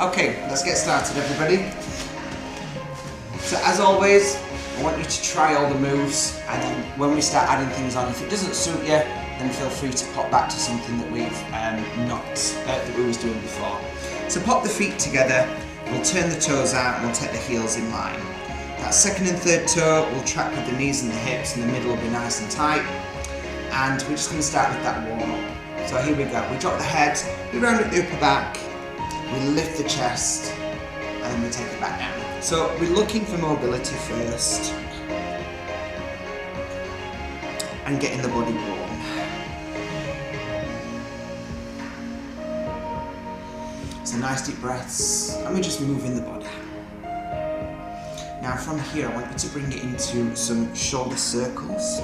Okay, let's get started, everybody. So as always, I want you to try all the moves, and then when we start adding things on, if it doesn't suit you, then feel free to pop back to something that we've that we was doing before. So pop the feet together, we'll turn the toes out, and we'll take the heels in line. That second and third toe, we'll track with the knees and the hips, and the middle will be nice and tight. And we're just going to start with that warm up. So here we go. We drop the head, we round up the upper back, we lift the chest, and then we take it back down. So we're looking for mobility first, and getting the body warm. So nice deep breaths, and we're just moving the body. Now from here, I want you to bring it into some shoulder circles.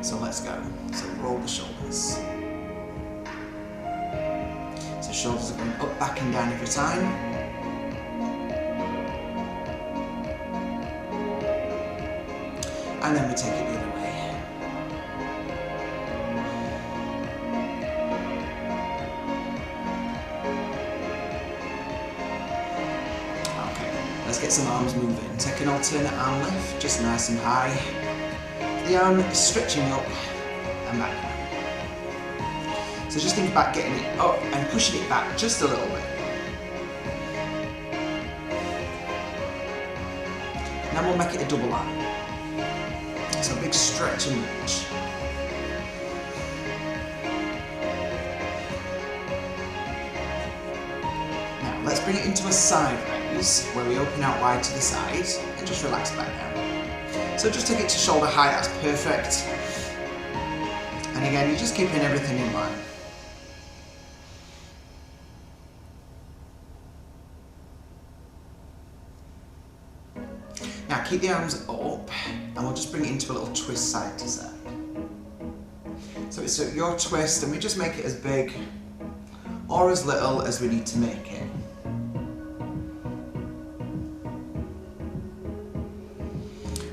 So let's go. So roll the shoulders. So shoulders are going up, back and down every time. And then we take it the other way. Okay, let's get some arms moving. Take an alternate arm lift, just nice and high. The arm is stretching up and back. So just think about getting it up and pushing it back just a little bit. Now we'll make it a double arm. So a big stretch and reach. Now let's bring it into a side raise where we open out wide to the side and just relax back down. So just take it to shoulder height, that's perfect. And again, you're just keeping everything in line. Now keep the arms up, and we'll just bring it into a little twist side to side. So it's your twist, and we just make it as big or as little as we need to make it.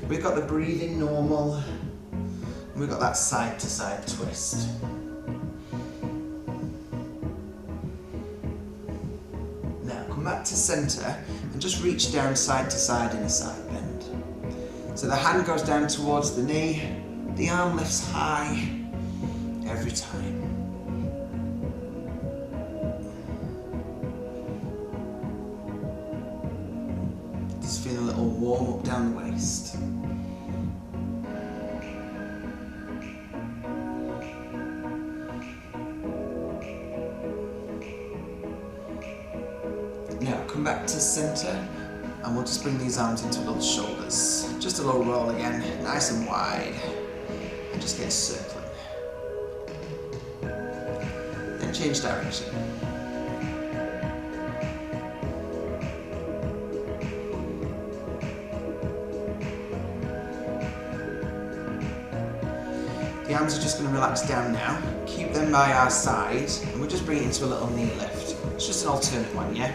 We've got the breathing normal, and we've got that side to side twist. Now come back to centre and just reach down side to side in a side bend. So the hand goes down towards the knee, the arm lifts high every time. Just feel a little warm up down the waist. Now come back to centre, and we'll just bring these arms into little shoulders. Just a little roll again, nice and wide, and just get circling. Then change direction. The arms are just going to relax down now. Keep them by our side, and we'll just bring it into a little knee lift. It's just an alternate one, yeah?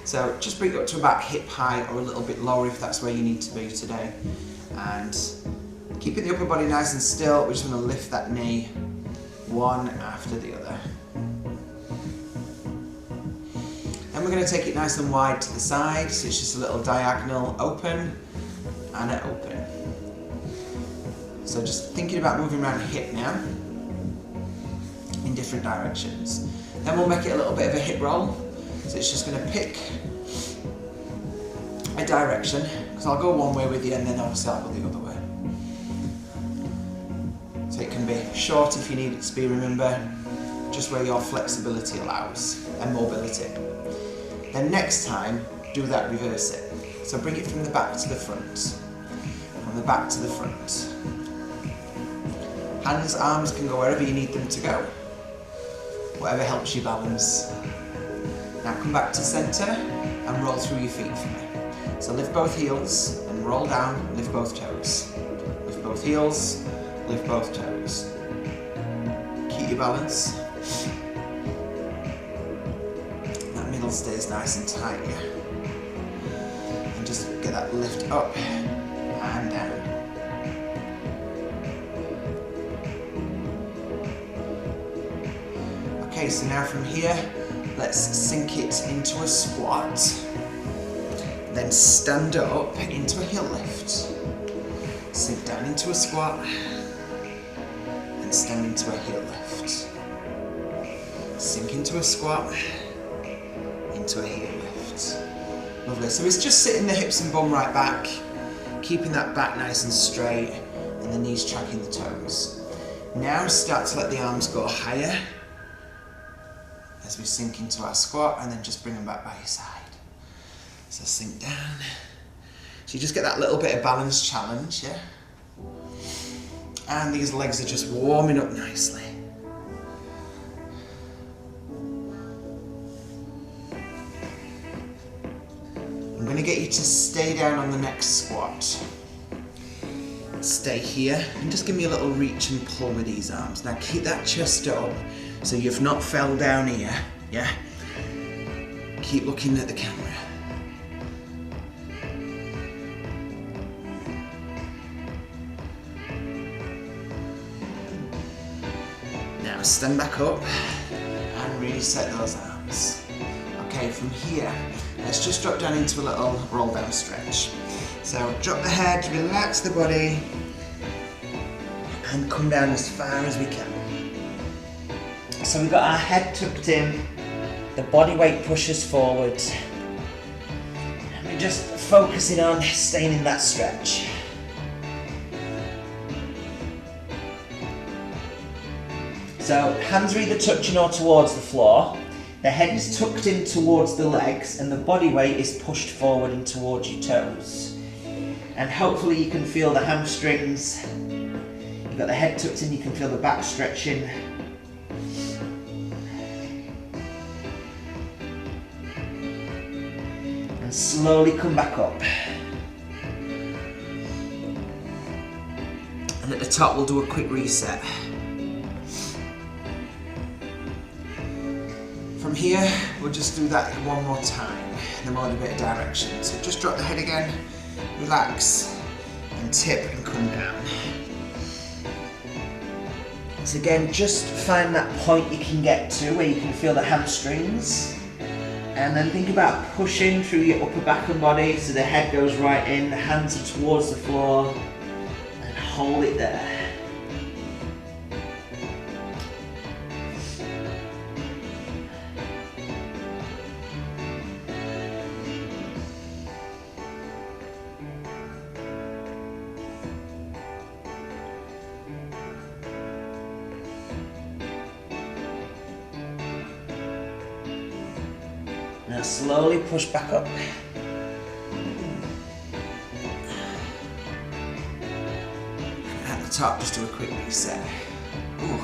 So just bring it up to about hip height or a little bit lower if that's where you need to be today. And keeping the upper body nice and still, we're just going to lift that knee one after the other. Then we're going to take it nice and wide to the side, so it's just a little diagonal open and an open. So just thinking about moving around the hip now in different directions. Then we'll make it a little bit of a hip roll. So it's just going to pick a direction, because I'll go one way with you and then obviously I'll go the other way. So it can be short if you need it to be, remember, just where your flexibility allows and mobility. Then next time, do that, reverse it. So bring it from the back to the front, from the back to the front. Hands, arms can go wherever you need them to go, whatever helps you balance. Now come back to centre and roll through your feet for me. So lift both heels and roll down, lift both toes. Lift both heels, lift both toes. Keep your balance. That middle stays nice and tight, yeah? And just get that lift up and down. Okay, so now from here, let's sink it into a squat. Then stand up into a heel lift. Sink down into a squat. And stand into a heel lift. Sink into a squat. Into a heel lift. Lovely. So it's just sitting the hips and bum right back. Keeping that back nice and straight. And the knees tracking the toes. Now start to let the arms go higher. As we sink into our squat, and then just bring them back by your side. So sink down. So you just get that little bit of balance challenge, yeah? And these legs are just warming up nicely. I'm going to get you to stay down on the next squat. Stay here and just give me a little reach and pull with these arms. Now keep that chest up so you've not fell down here, yeah? Keep looking at the camera. Now stand back up and reset those arms. Okay, from here, let's just drop down into a little roll down stretch. So drop the head, relax the body, and come down as far as we can. So we've got our head tucked in, the body weight pushes forward, and we're just focusing on staying in that stretch. So hands are either touching or towards the floor, the head is tucked in towards the legs, and the body weight is pushed forward and towards your toes. And hopefully you can feel the hamstrings. You've got the head tucked in, you can feel the back stretching. And slowly come back up. And at the top we'll do a quick reset. From here, we'll just do that one more time, and then we'll add a bit of direction. So just drop the head again, relax, and tip and come down. So again, just find that point you can get to where you can feel the hamstrings, and then think about pushing through your upper back and body so the head goes right in, the hands are towards the floor, and hold it there. Now slowly push back up. At the top, just do a quick reset. Ooh.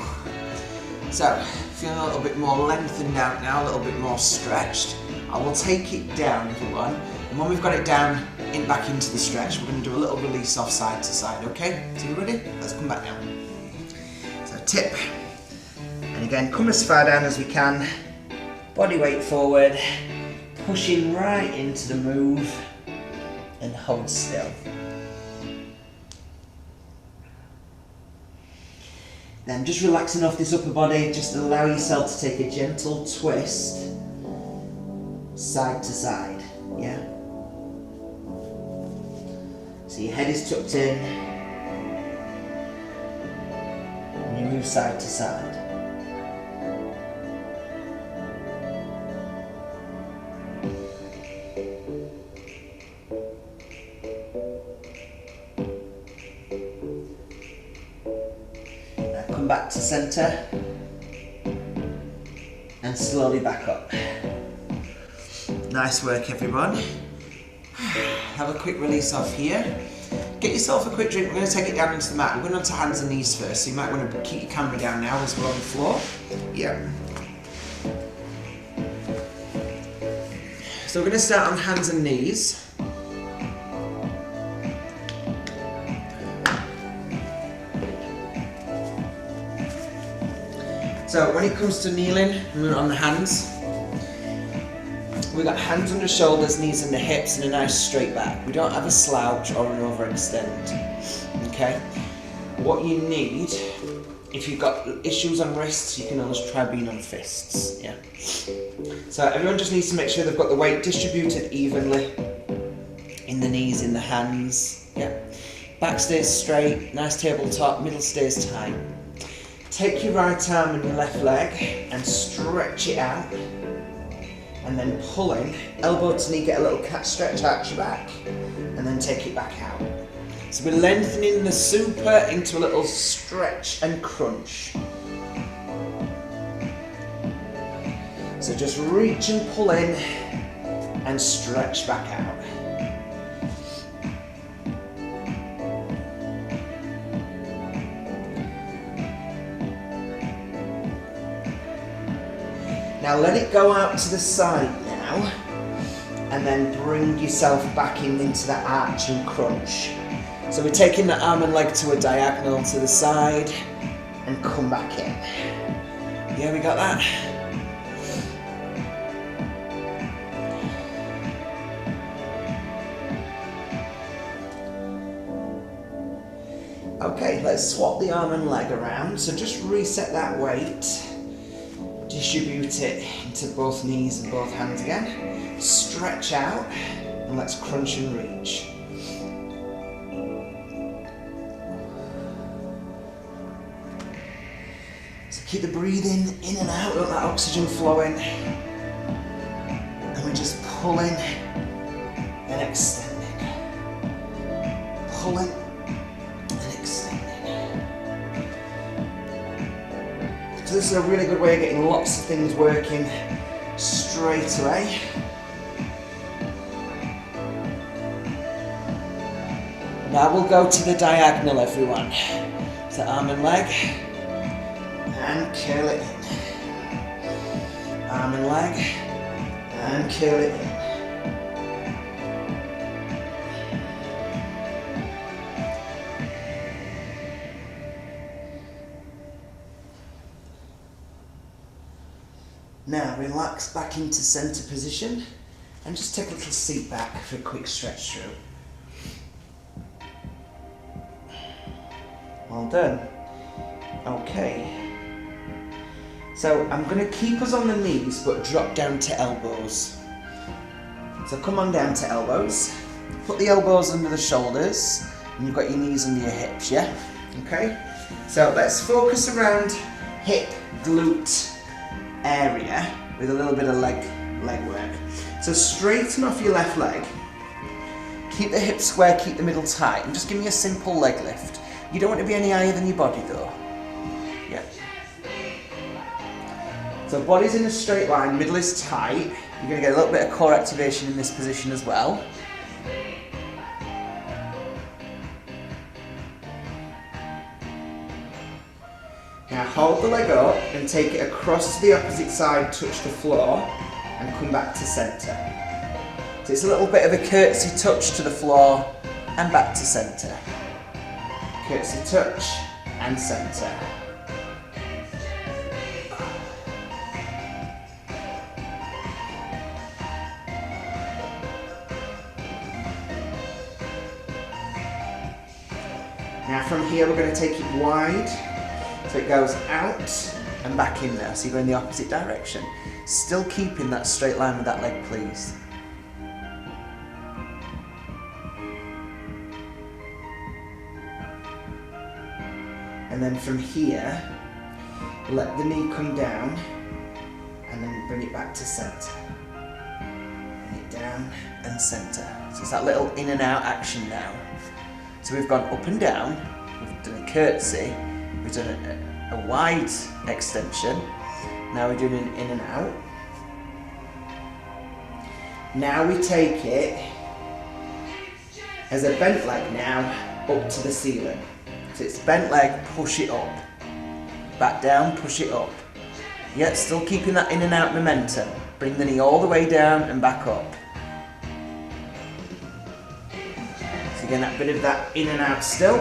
So, feeling a little bit more lengthened out now, a little bit more stretched. I will take it down, everyone. And when we've got it down, back into the stretch, we're going to do a little release off side to side, okay? So you ready? Let's come back down. So tip. And again, come as far down as we can. Body weight forward. Pushing right into the move and hold still. Then just relaxing off this upper body, just allow yourself to take a gentle twist side to side, yeah? So your head is tucked in and you move side to side. Back to center and slowly back up. Nice work, everyone. Have a quick release off here. Get yourself a quick drink. We're going to take it down into the mat. We're going onto hands and knees first, so you might want to keep your camera down now as we're on the floor. Yeah. So we're going to start on hands and knees. So when it comes to kneeling, we're on the hands. We've got hands under shoulders, knees under hips, and a nice straight back. We don't have a slouch or an overextend, okay? What you need, if you've got issues on wrists, you can always try being on fists, yeah? So everyone just needs to make sure they've got the weight distributed evenly. in the knees, in the hands. Yep. Back stays straight, nice tabletop, middle stays tight. Take your right arm and your left leg and stretch it out. And then pulling, elbow to knee, get a little cat stretch, arch your back, and then take it back out. So we're lengthening the super into a little stretch and crunch. So just reach and pull in and stretch back out. Now let it go out to the side now, and then bring yourself back into that arch and crunch. So we're taking the arm and leg to a diagonal to the side, and come back in. Yeah, we got that? Okay, let's swap the arm and leg around. So just reset that weight. Distribute it into both knees and both hands again. Stretch out, and let's crunch and reach. So keep the breathing in and out, let that oxygen flowing. And we're just pulling and extending. Pulling and extending. So this is a really good way of getting lots of things working straight away. Now we'll go to the diagonal, everyone. So arm and leg, and curl it in. Arm and leg, and curl it in. Now relax back into centre position and just take a little seat back for a quick stretch through. Well done. Okay. So I'm going to keep us on the knees but drop down to elbows. So come on down to elbows. Put the elbows under the shoulders and you've got your knees under your hips, yeah? Okay. So let's focus around hip, glute area with a little bit of leg work. So straighten off your left leg, keep the hips square, keep the middle tight, and just give me a simple leg lift. You don't want to be any higher than your body though. Yeah. So body's in a straight line, middle is tight. You're going to get a little bit of core activation in this position as well. Now hold the leg up and take it across to the opposite side, touch the floor, and come back to centre. So it's a little bit of a curtsy touch to the floor and back to centre. Curtsy touch and centre. Now from here we're going to take it wide. So it goes out and back in now, so you go in the opposite direction. Still keeping that straight line with that leg, please. And then from here, let the knee come down and then bring it back to centre. Bring it down and centre. So it's that little in and out action now. So we've gone up and down, we've done a curtsy, we've done a wide extension, now we're doing an in and out. Now we take it as a bent leg now up to the ceiling. So it's bent leg, push it up. Back down, push it up. Yet still keeping that in and out momentum. Bring the knee all the way down and back up. So again, that bit of that in and out still.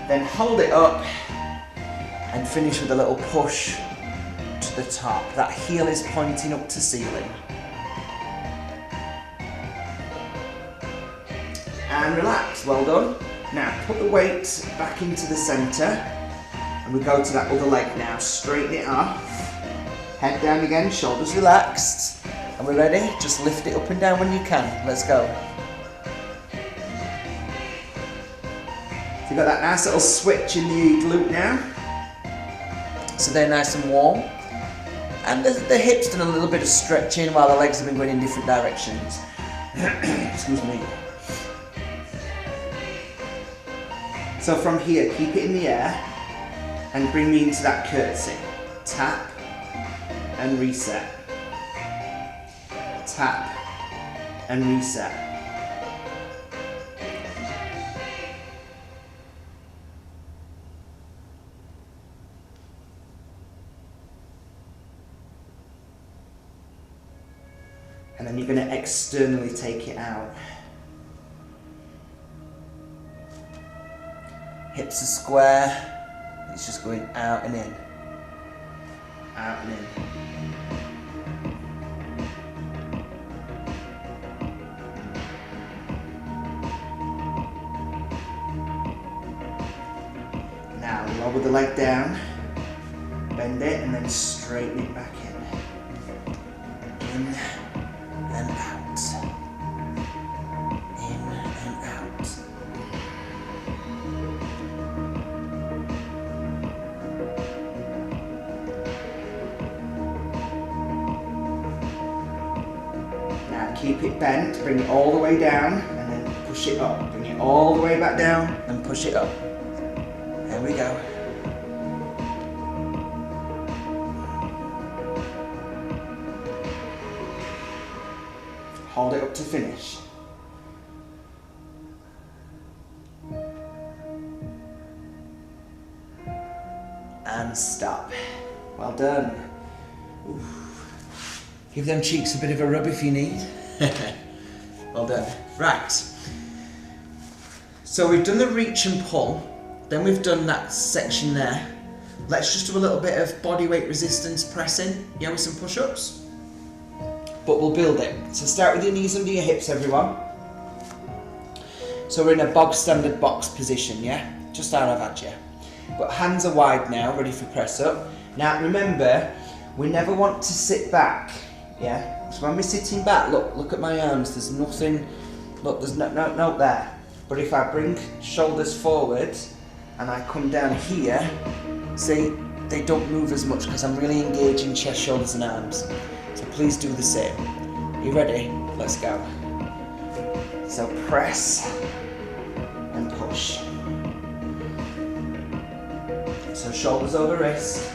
Then hold it up and finish with a little push to the top. That heel is pointing up to ceiling. And relax, well done. Now put the weight back into the centre and we go to that other leg now. Straighten it off, head down again, shoulders relaxed. And we're ready, just lift it up and down when you can. Let's go. So you've got that nice little switch in the glute now. So they're nice and warm. And the hips done a little bit of stretching while the legs have been going in different directions. Excuse me. So from here, keep it in the air and bring me into that curtsy. Tap and reset. Tap and reset. And then you're going to externally take it out. Hips are square. It's just going out and in. Out and in. Now lower the leg down. Bend it and then straighten it back in. In. And out. In and out. Now keep it bent, bring it all the way down and then push it up. Bring it all the way back down and push it up. There we go. Hold it up to finish. And stop. Well done. Ooh. Give them cheeks a bit of a rub if you need. Well done. Right. So we've done the reach and pull. Then we've done that section there. Let's just do a little bit of body weight resistance pressing. Yeah, with some push-ups. But we'll build it. So start with your knees under your hips, everyone. So we're in a bog standard box position, yeah? Just how I've had you. But hands are wide now, ready for press up. Now remember, we never want to sit back, yeah? So when we're sitting back, look at my arms, there's nothing, look, there's no there. But if I bring shoulders forward and I come down here, see, they don't move as much because I'm really engaging chest, shoulders and arms. So please do the same. You ready? Let's go. So press and push. So shoulders over wrist.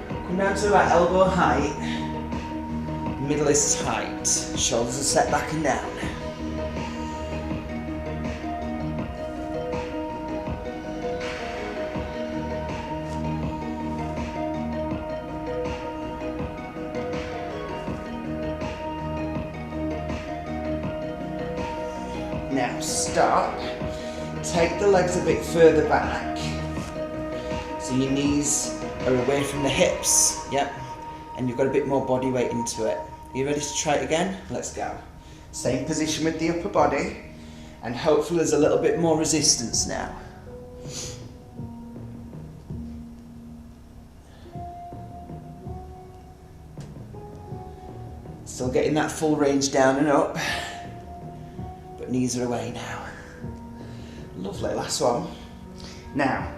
Come down to about elbow height. Middle is tight. Shoulders are set back and down. Now stop, take the legs a bit further back, so your knees are away from the hips, yep, and you've got a bit more body weight into it. Are you ready to try it again? Let's go. Same position with the upper body, and hopefully there's a little bit more resistance now. Still getting that full range down and up. Knees are away now. Lovely, last one. Now,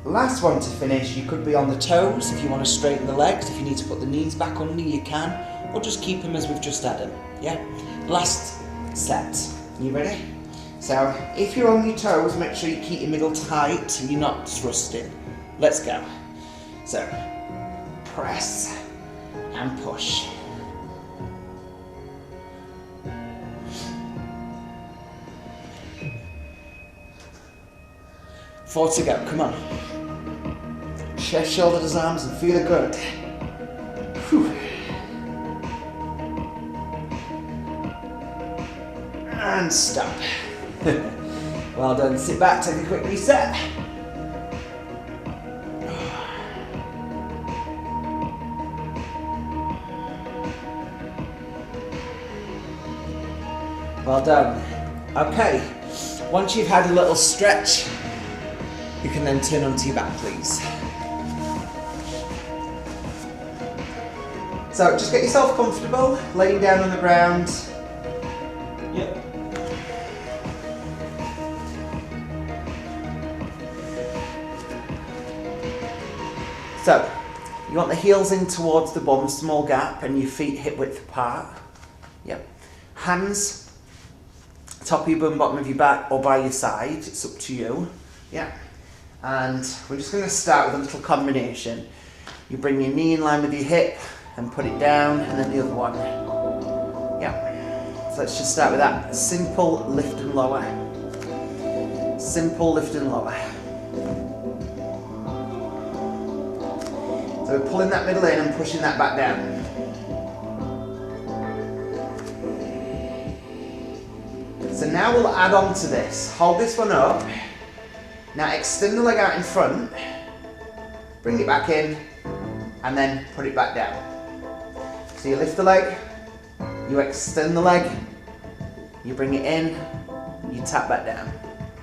last one to finish, you could be on the toes if you want to straighten the legs. If you need to put the knees back under, you can, or just keep them as we've just had them, yeah? Last set, you ready? So, if you're on your toes, make sure you keep your middle tight and you're not thrusting. Let's go. So, press and push. 4 to go, come on. Chest, shoulders, arms, and feel it good. Whew. And stop. Well done, sit back, take a quick reset. Well done. Okay, once you've had a little stretch, you can then turn onto your back, please. So just get yourself comfortable, laying down on the ground. Yep. So, you want the heels in towards the bum, small gap, and your feet hip width apart. Yep. Hands, top of your bum, bottom of your back, or by your side. It's up to you. Yeah. And we're just going to start with a little combination. You bring your knee in line with your hip and put it down, and then the other one. Yeah. So let's just start with that. Simple lift and lower. Simple lift and lower. So we're pulling that middle in and pushing that back down. So now we'll add on to this. Hold this one up. Now extend the leg out in front. Bring it back in and then put it back down. So you lift the leg, you extend the leg, you bring it in, you tap back down.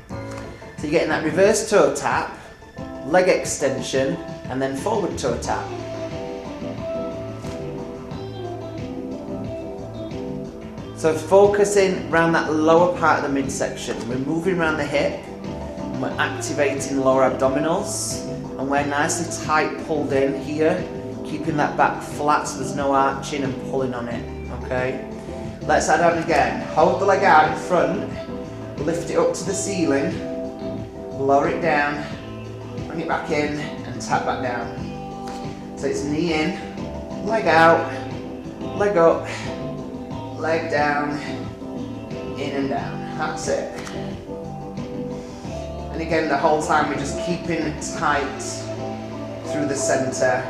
So you're getting that reverse toe tap, leg extension, and then forward toe tap. So focusing around that lower part of the midsection. We're moving around the hip, and we're activating lower abdominals, and we're nicely tight pulled in here, keeping that back flat so there's no arching and pulling on it, okay? Let's add on again. Hold the leg out in front, lift it up to the ceiling, lower it down, bring it back in, and tap back down. So it's knee in, leg out, leg up, leg down, in and down. That's it. And again, the whole time we're just keeping it tight through the center,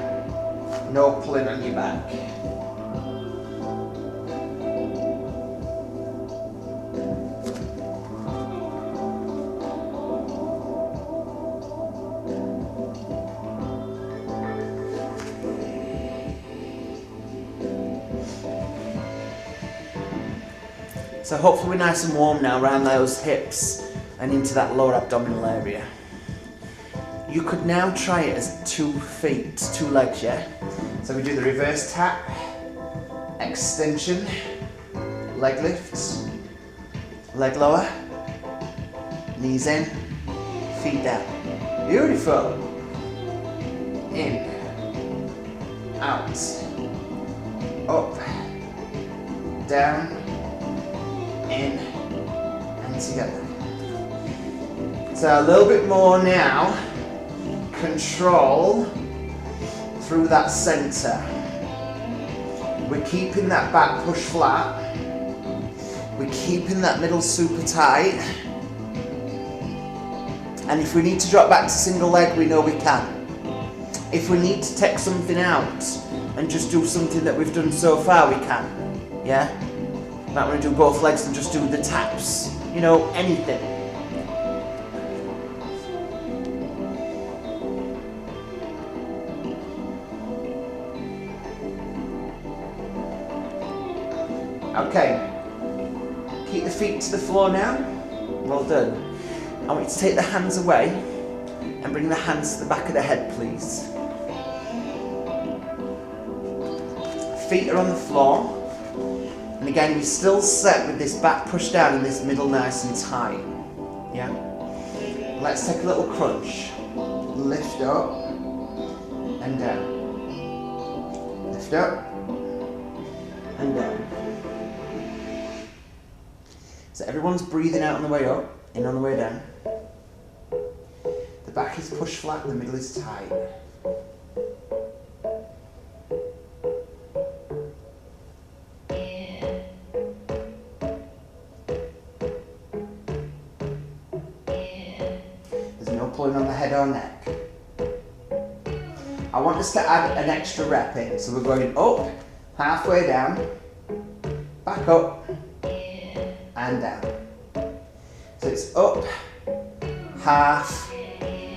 no pulling on your back. So hopefully we're nice and warm now around those hips and into that lower abdominal area. You could now try it as 2 feet, 2 legs, yeah? So we do the reverse tap, extension, leg lifts, leg lower, knees in, feet down. Beautiful. In, out, up, down, in, and together. So a little bit more now. Control through that center. We're keeping that back push flat. We're keeping that middle super tight. And if we need to drop back to single leg, we know we can. If we need to take something out and just do something that we've done so far, we can. Yeah? Might want to do both legs and just do the taps. You know, anything. Okay, keep the feet to the floor now. Well done. I want you to take the hands away and bring the hands to the back of the head, please. Feet are on the floor. And again, you're still set with this back push down and this middle nice and tight. Yeah? Let's take a little crunch. Lift up and down. Lift up and down. So everyone's breathing out on the way up, in on the way down. The back is pushed flat, the middle is tight. There's no pulling on the head or neck. I want us to add an extra rep in, so we're going up, halfway down, back up, and down. So it's up, half,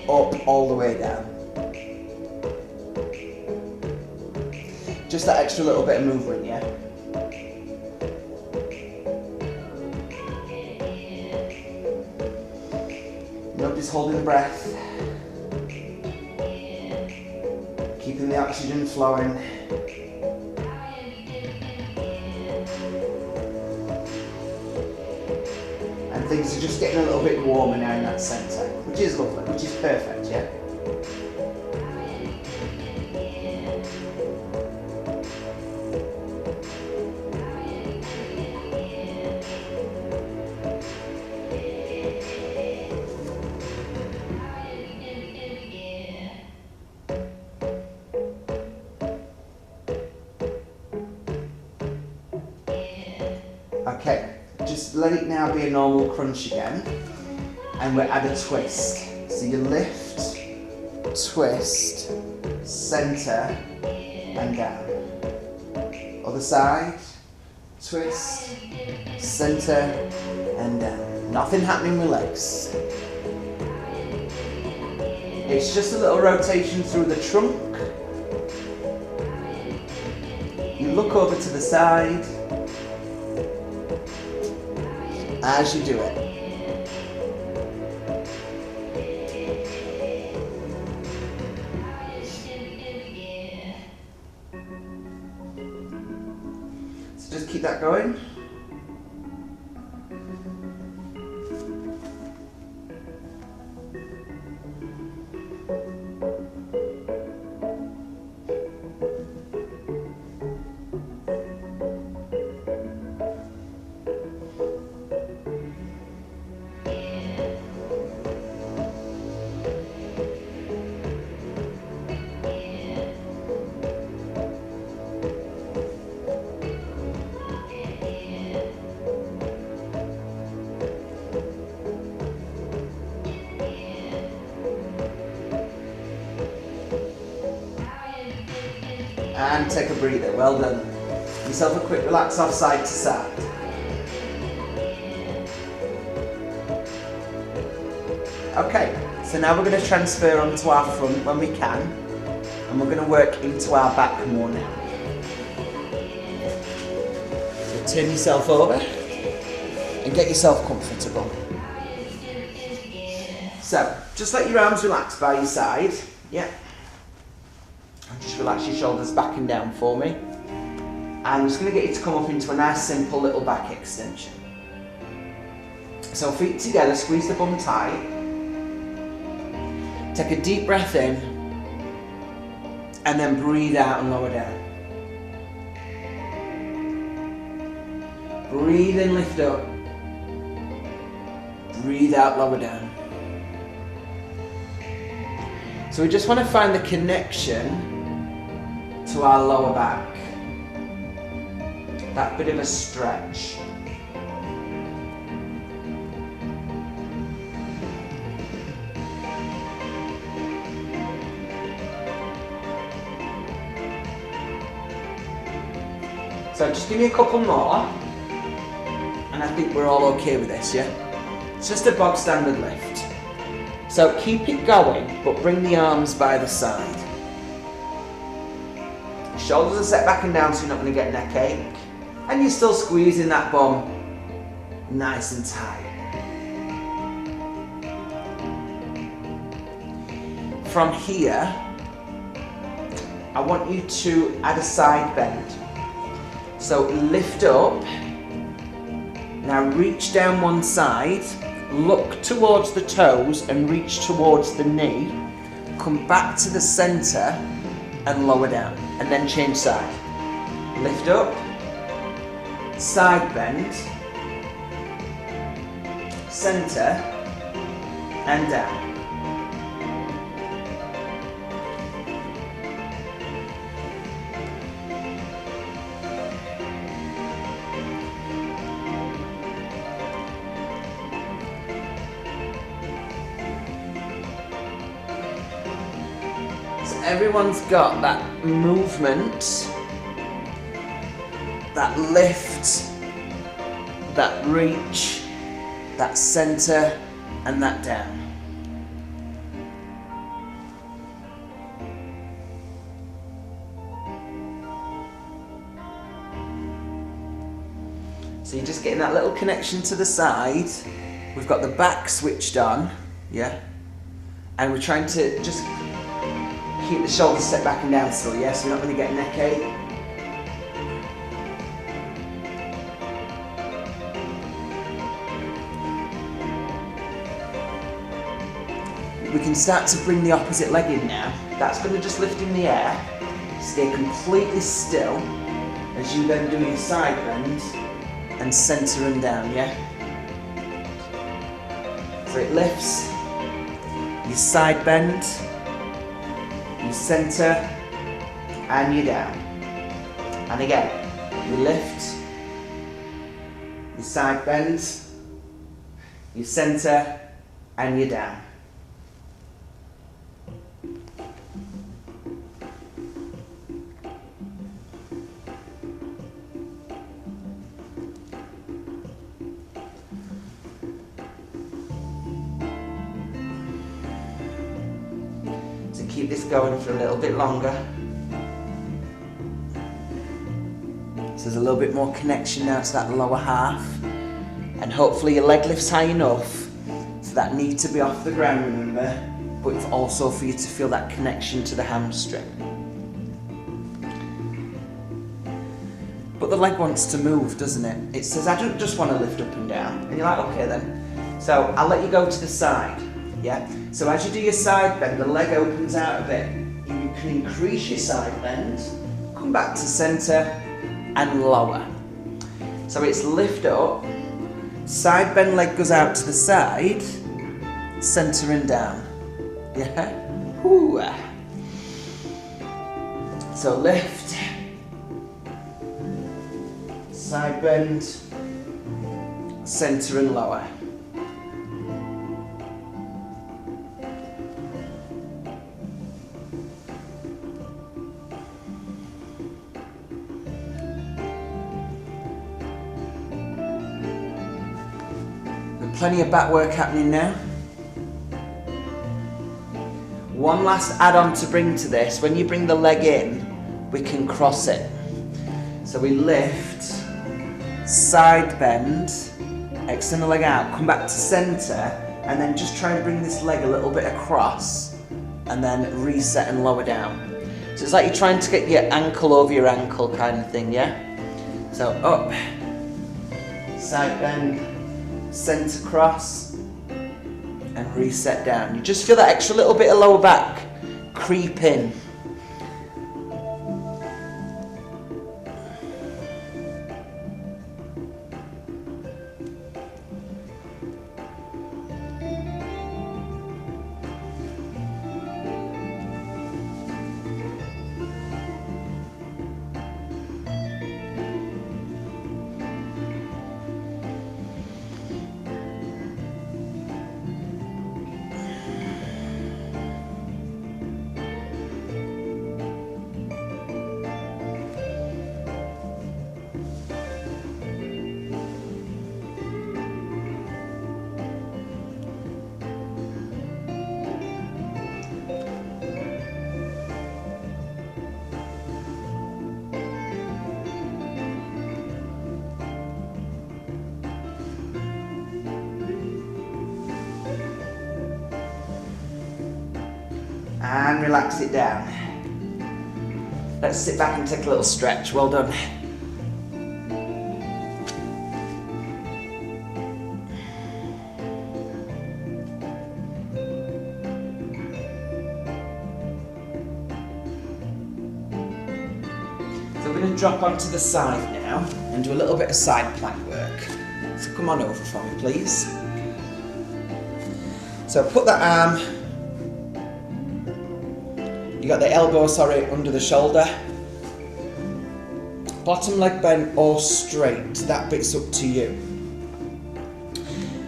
up, all the way down. Just that extra little bit of movement, yeah? Nobody's holding the breath. Keeping the oxygen flowing. Things are just getting a little bit warmer now in that centre, which is lovely, which is perfect, yeah? Okay, just let it now be a normal crunch again. And we'll add a twist. So you lift, twist, center, and down. Other side, twist, center, and down. Nothing happening with legs. It's just a little rotation through the trunk. You look over to the side as you do it. So just keep that going. And take a breather, well done. Give yourself a quick relax off side to side. Okay, so now we're going to transfer onto our front when we can, and we're going to work into our back more now. So turn yourself over and get yourself comfortable. So, just let your arms relax by your side, yeah. And just relax your shoulders back and down for me. And I'm just going to get you to come up into a nice simple little back extension. So feet together, squeeze the bum tight. Take a deep breath in. And then breathe out and lower down. Breathe in, lift up. Breathe out, lower down. So we just want to find the connection to our lower back. That bit of a stretch. So just give me a couple more, and I think we're all okay with this, yeah? It's just a bog standard lift. So keep it going, but bring the arms by the side. Shoulders are set back and down so you're not going to get neck ache. And you're still squeezing that bum nice and tight. From here, I want you to add a side bend. So lift up, now reach down one side, look towards the toes and reach towards the knee, come back to the center and lower down, and then change side. Lift up, side bend, center, and down. Everyone's got that movement, that lift, that reach, that center, and that down. So you're just getting that little connection to the side. We've got the back switched on, yeah? And we're trying to just keep the shoulders set back and down still, yeah? So we're not going to get neck ache. We can start to bring the opposite leg in now. That's going to just lift in the air. Stay completely still as you then do your side bend and center and down, yeah? So it lifts, your side bend, you center, and you down. And again, you lift, you side bend, you centre, and you're down. So keep this going for a little bit longer. So there's a little bit more connection now to that lower half. And hopefully your leg lifts high enough for that knee to be off the ground, remember, but also for you to feel that connection to the hamstring. But the leg wants to move, doesn't it? It says, I don't just want to lift up and down. And you're like, okay then. So I'll let you go to the side, yeah? So as you do your side bend, the leg opens out a bit. You can increase your side bend, come back to centre, and lower. So it's lift up, side bend leg goes out to the side, centre and down. Yeah? Woo. So lift, side bend, centre and lower. Plenty of back work happening now. One last add-on to bring to this. When you bring the leg in, we can cross it. So we lift, side bend, extend the leg out, come back to centre, and then just try and bring this leg a little bit across, and then reset and lower down. So it's like you're trying to get your ankle over your ankle kind of thing, yeah? So up, side bend, centre cross, and reset down. You just feel that extra little bit of lower back creep in. And relax it down. Let's sit back and take a little stretch. Well done. So we're going to drop onto the side now and do a little bit of side plank work. So come on over for me, please. So put that arm, you got the elbow, under the shoulder. Bottom leg bent or straight, that bit's up to you.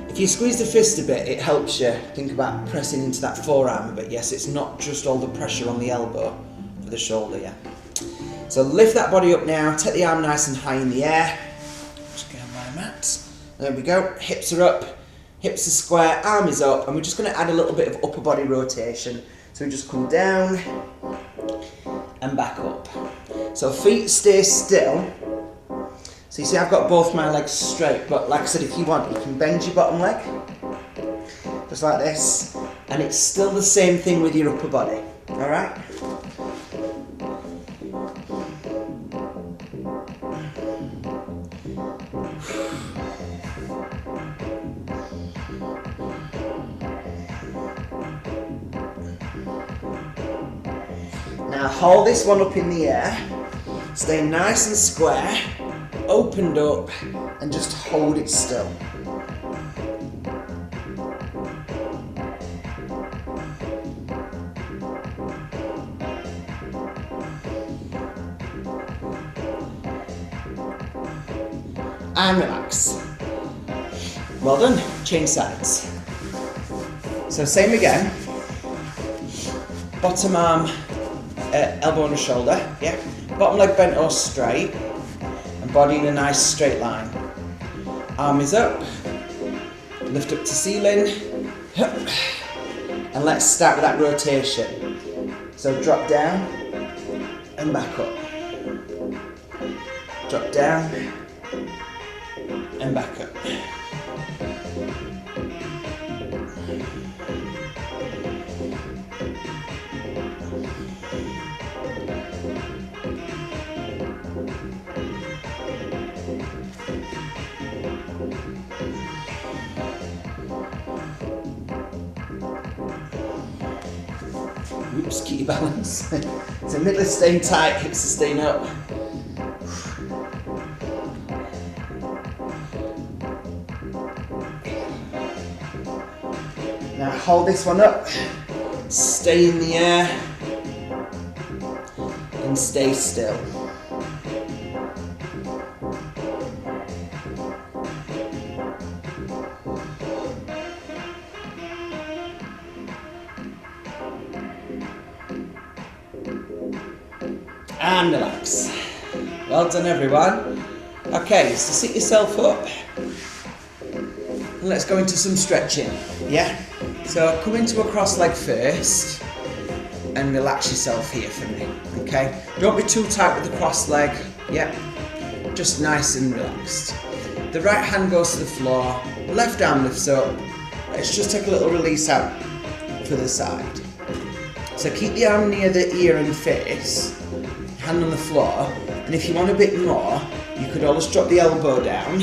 If you squeeze the fist a bit, it helps you think about pressing into that forearm a bit. Yes, it's not just all the pressure on the elbow for the shoulder, yeah. So lift that body up now, take the arm nice and high in the air. Just get on my mat. There we go, hips are up, hips are square, arm is up, and we're just going to add a little bit of upper body rotation. So we just come down and back up. So feet stay still. So you see I've got both my legs straight, but like I said, if you want, you can bend your bottom leg, just like this, and it's still the same thing with your upper body, all right? Now hold this one up in the air, stay nice and square, opened up, and just hold it still. And relax. Well done. Change sides. So same again. Bottom arm, elbow on the shoulder, yeah. Bottom leg bent or straight, and body in a nice straight line. Arm is up, lift up to ceiling, and let's start with that rotation. So drop down and back up. Drop down and back up. Oops, keep your balance. So middle is staying tight, hips are staying up. Now hold this one up, stay in the air, and stay still. And relax. Well done everyone. Okay, so sit yourself up and let's go into some stretching, yeah? So come into a cross leg first and relax yourself here for me, okay? Don't be too tight with the cross leg, yeah? Just nice and relaxed. The right hand goes to the floor, the left arm lifts up. Let's just take a little release out for the side. So keep the arm near the ear and face, hand on the floor, and if you want a bit more, you could always drop the elbow down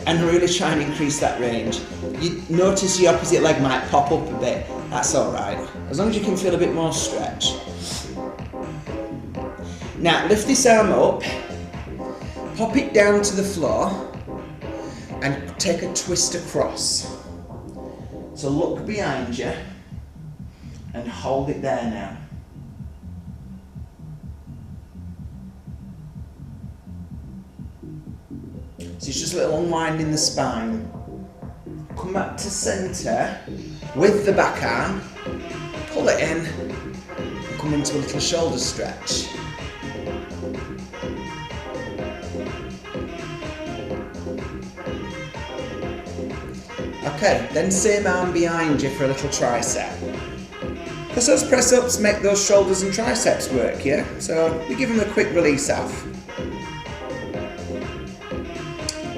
and really try and increase that range. You notice the opposite leg might pop up a bit, that's alright, as long as you can feel a bit more stretch. Now lift this arm up, pop it down to the floor, and take a twist across. So look behind you and hold it there now. So it's just a little unwind in the spine. Come back to centre with the back arm, pull it in, and come into a little shoulder stretch. Okay, then same arm behind you for a little tricep. Because those press ups make those shoulders and triceps work, yeah? So we give them a quick release off.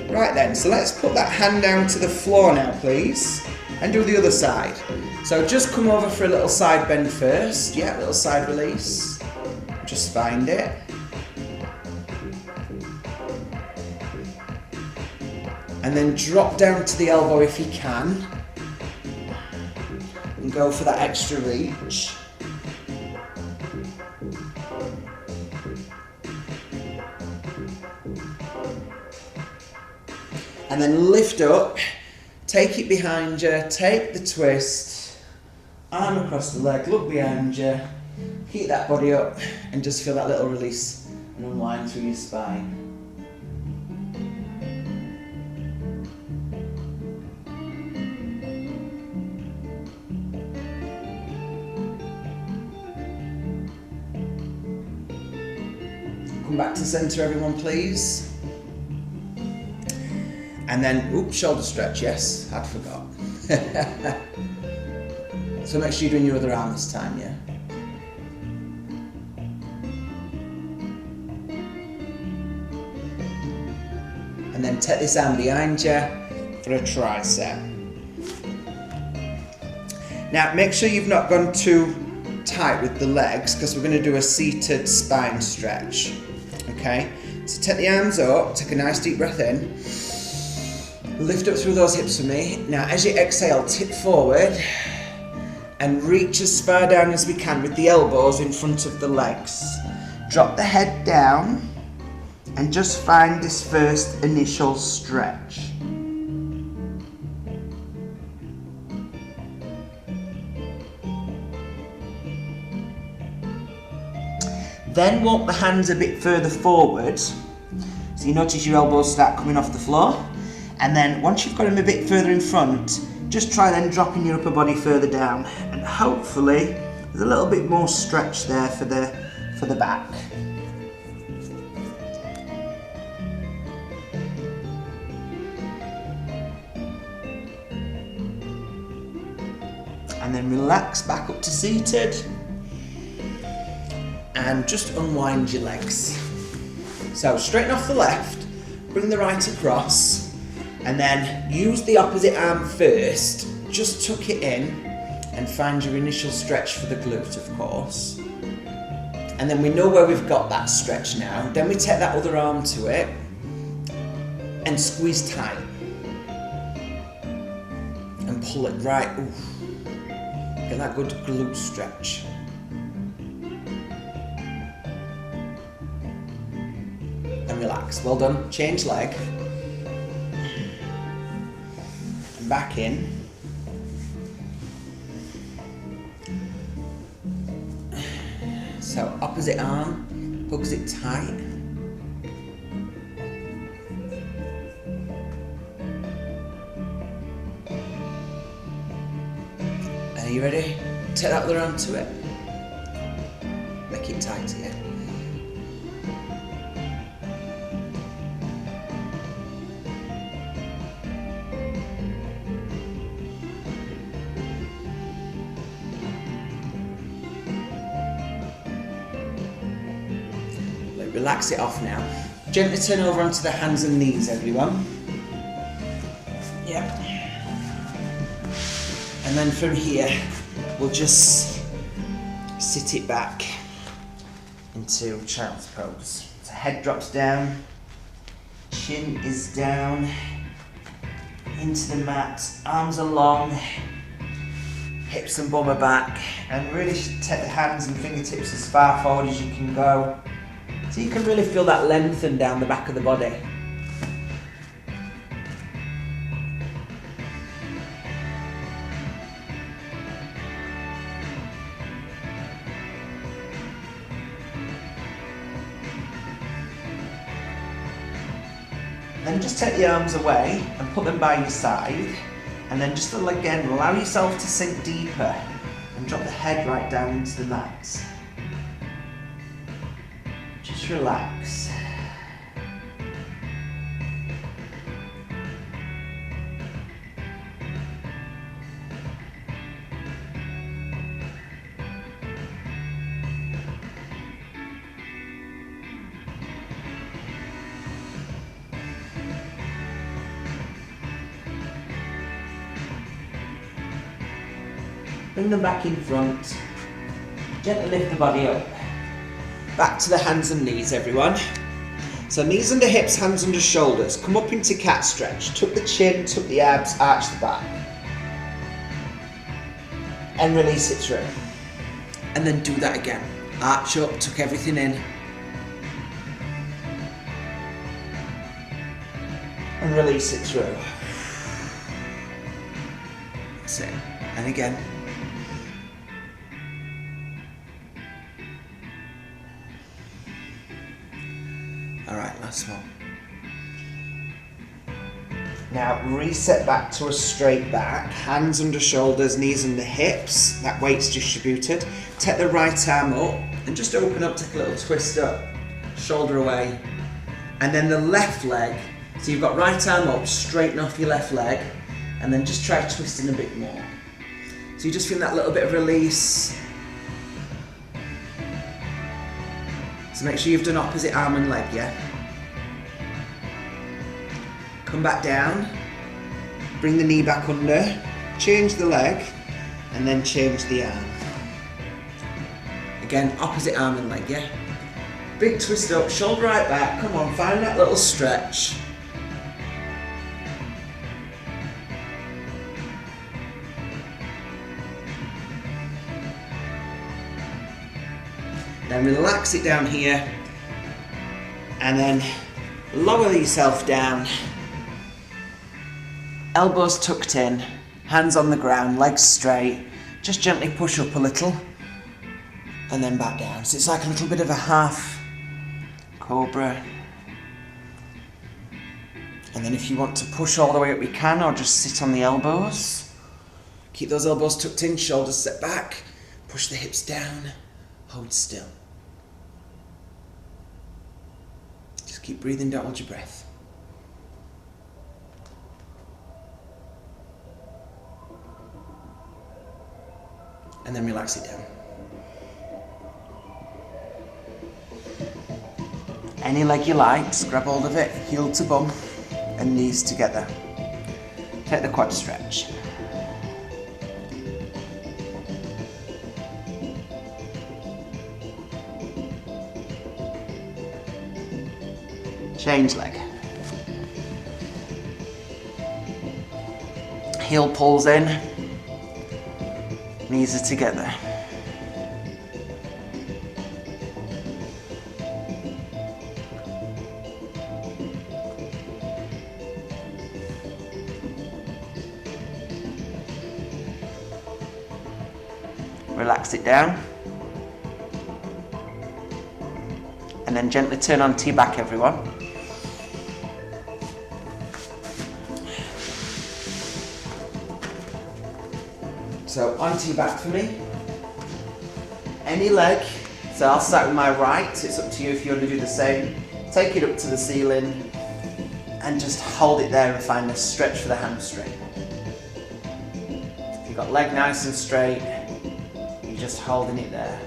Right then, so let's put that hand down to the floor now, please, and do the other side. So just come over for a little side bend first, yeah, little side release. Just find it. And then drop down to the elbow if you can. And go for that extra reach. And then lift up, take it behind you, take the twist, arm across the leg, look behind you, keep that body up, and just feel that little release and unwind through your spine. Come back to centre everyone please. And then, oops, shoulder stretch, yes, I'd forgot. So make sure you're doing your other arm this time, yeah? And then take this arm behind you for a tricep. Now, make sure you've not gone too tight with the legs because we're going to do a seated spine stretch, okay? So take the arms up, take a nice deep breath in. Lift up through those hips for me. Now as you exhale, tip forward and reach as far down as we can with the elbows in front of the legs. Drop the head down and just find this first initial stretch. Then walk the hands a bit further forward. So you notice your elbows start coming off the floor. And then once you've got him a bit further in front, just try then dropping your upper body further down, and hopefully there's a little bit more stretch there for the back. And then relax back up to seated, and just unwind your legs. So straighten off the left, bring the right across, and then use the opposite arm first. Just tuck it in and find your initial stretch for the glute, of course. And then we know where we've got that stretch now. Then we take that other arm to it and squeeze tight. And pull it right. Oof. Get that good glute stretch. And relax. Well done. Change leg. And back in. So opposite arm, hugs it tight. Are you ready? Take that other arm to it. Make it tight here. Relax it off now. Gently turn over onto the hands and knees, everyone. Yep. And then from here, we'll just sit it back into child's pose. So head drops down, chin is down, into the mat, arms are long, hips and bum are back, and really take the hands and fingertips as far forward as you can go. So you can really feel that lengthen down the back of the body. Then just take the arms away and put them by your side, and then just again allow yourself to sink deeper and drop the head right down into the mat. Just relax. Bring them back in front. Gently lift the body up. Back to the hands and knees, everyone. So knees under hips, hands under shoulders. Come up into cat stretch. Tuck the chin, tuck the abs, arch the back. And release it through. And then do that again. Arch up, tuck everything in. And release it through. That's it. And again. Alright, last one. Now reset back to a straight back, hands under shoulders, knees under hips, that weight's distributed. Take the right arm up and just open up, take a little twist up, shoulder away. And then the left leg, so you've got right arm up, straighten off your left leg, and then just try twisting a bit more. So you just feel that little bit of release. So make sure you've done opposite arm and leg, yeah? Come back down, bring the knee back under, change the leg, and then change the arm. Again, opposite arm and leg, yeah? Big twist up, shoulder right back, come on, find that little stretch. Then relax it down here, and then lower yourself down. Elbows tucked in, hands on the ground, legs straight. Just gently push up a little, and then back down. So it's like a little bit of a half cobra. And then if you want to push all the way up, you can, or just sit on the elbows. Keep those elbows tucked in, shoulders set back. Push the hips down, hold still. Just keep breathing, don't hold your breath. And then relax it down. Any leg you like, just grab hold of it, heel to bum, and knees together. Take the quad stretch. Change leg. Heel pulls in, knees are together. Relax it down. And then gently turn onto your back, everyone. So onto your back for me. Any leg. So I'll start with my right. It's up to you if you want to do the same. Take it up to the ceiling and just hold it there and find a stretch for the hamstring. If you've got leg nice and straight, you're just holding it there.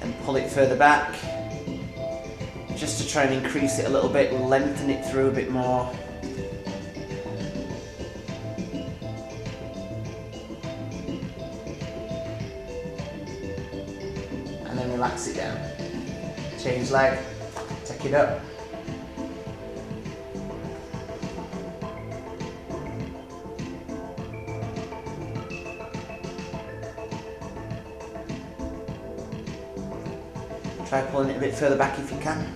And pull it further back, just to try and increase it a little bit, lengthen it through a bit more. And then relax it down. Change leg, take it up. Try pulling it a bit further back if you can.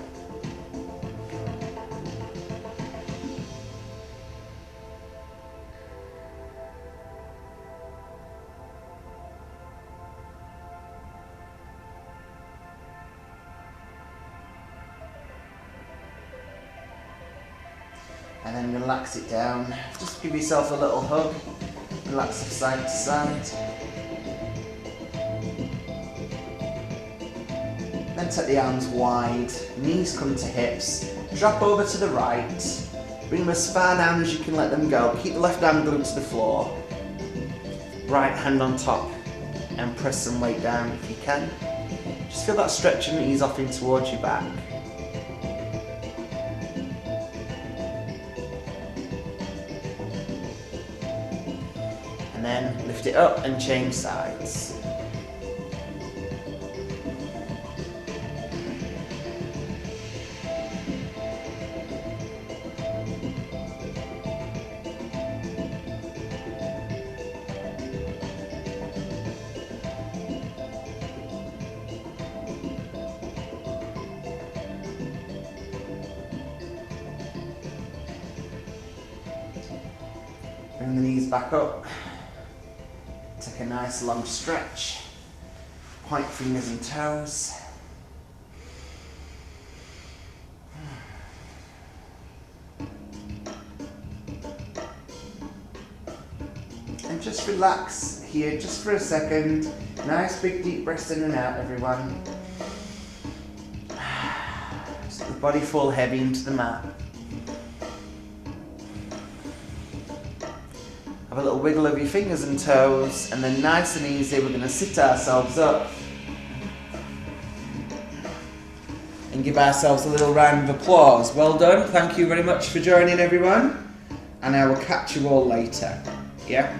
And then relax it down. Just give yourself a little hug. Relax from side to side. Then take the arms wide, knees come to hips, drop over to the right, bring them as far down as you can let them go. Keep the left arm glued to the floor, right hand on top, and press some weight down if you can. Just feel that stretch and ease off in towards your back. And then lift it up and change sides. Bring the knees back up. Take a nice long stretch. Point fingers and toes. And just relax here just for a second. Nice big deep breaths in and out, everyone. Just let the body fall heavy into the mat. Have a little wiggle of your fingers and toes, and then nice and easy we're going to sit ourselves up and give ourselves a little round of applause. Well done, thank you very much for joining, everyone, and I will catch you all later. Yeah?